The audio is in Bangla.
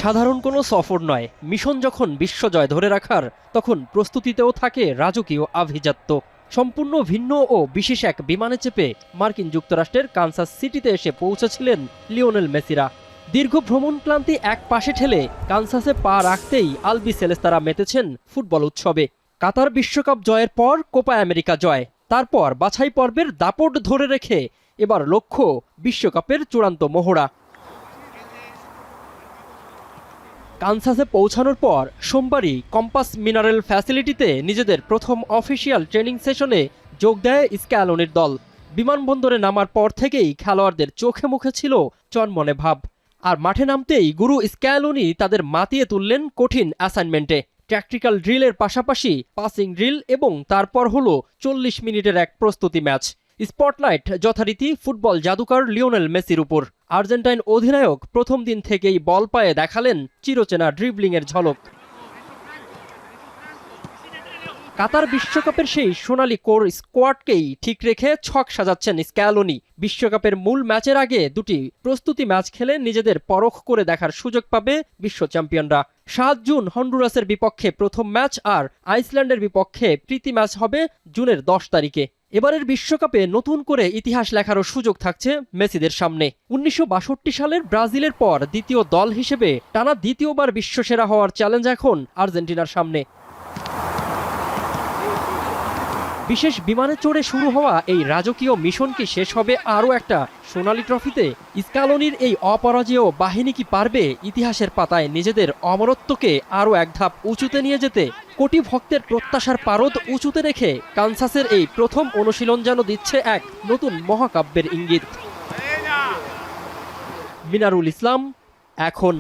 সাধারণ কোনো সফর নয়, মিশন যখন বিশ্বজয় ধরে রাখার, তখন প্রস্তুতিতেও থাকে রাজকীয় আভিজাত্য। সম্পূর্ণ ভিন্ন ও বিশেষ এক বিমানে চেপে মার্কিন যুক্তরাষ্ট্রের কানসাস সিটিতে এসে পৌঁছেছিলেন লিওনেল মেসিরা। দীর্ঘ ভ্রমণ ক্লান্তি এক পাশে ঠেলে কানসাসে পা রাখতেই আলবি সেলেস্তারা মেতেছেন ফুটবল উৎসবে। কাতার বিশ্বকাপ জয়ের পর কোপা আমেরিকা জয়, তারপর বাছাই পর্বের দাপট ধরে রেখে এবার লক্ষ্য বিশ্বকাপের চূড়ান্ত মহড়া। কানসাসে পৌঁছানোর পর সোমবারই কম্পাস মিনারেল ফ্যাসিলিটিতে নিজেদের প্রথম অফিসিয়াল ট্রেনিং সেশনে যোগ দেয় স্ক্যালোনির দল। বিমানবন্দরে নামার পর থেকেই খেলোয়াড়দের চোখে মুখে ছিল চনমনে ভাব। আর মাঠে নামতেই গুরু স্ক্যালোনি তাদের মাতিয়ে তুললেন কঠিন অ্যাসাইনমেন্টে। ট্যাকটিক্যাল ড্রিলের পাশাপাশি পাসিং ড্রিল এবং তারপর হলো 40 মিনিটের এক প্রস্তুতি ম্যাচ। স্পটলাইট যথারীতি ফুটবল জাদুকর লিওনেল মেসির উপর। আর্জেন্টাইন অধিনায়ক প্রথম দিন থেকেই বল পায়ে দেখালেন চিরচেনা ড্রিবলিংয়ের ঝলক। কাতার বিশ্বকাপের সেই সোনালী কোর স্কোয়াডকেই ঠিক রেখে ছক সাজাচ্ছেন স্ক্যালোনি। বিশ্বকাপের মূল ম্যাচের আগে দুটি প্রস্তুতি ম্যাচ খেলে নিজেদের পরখ করে দেখার সুযোগ পাবে বিশ্ব চ্যাম্পিয়নরা। 7 জুন হন্ডুরাসের বিপক্ষে প্রথম ম্যাচ, আর আইসল্যান্ডের বিপক্ষে প্রীতি ম্যাচ হবে জুনের 10 তারিখে। এবারের বিশ্বকাপে নতুন করে ইতিহাস লেখারও সুযোগ থাকছে মেসিদের সামনে। 1962 সালের ব্রাজিলের পর দ্বিতীয় দল হিসেবে টানা দ্বিতীয়বার বিশ্বসেরা হওয়ার চ্যালেঞ্জ এখন আর্জেন্টিনার সামনে। বিশেষ বিমানে চড়ে শুরু হওয়া এই রাজকীয় মিশন কি শেষ হবে আরও একটা সোনালী ট্রফিতে? স্ক্যালোনির এই অপরাজেয় বাহিনী কি পারবে ইতিহাসের পাতায় নিজেদের অমরত্বকে আরও এক ধাপ উঁচুতে নিয়ে যেতে? কোটি ভক্তের প্রত্যাশার পারদ উঁচুতে রেখে কানসাসের এই প্রথম অনুশীলন যেন দিচ্ছে এক নতুন মহাকাব্যের ইঙ্গিত। মিনারুল ইসলাম, এখন।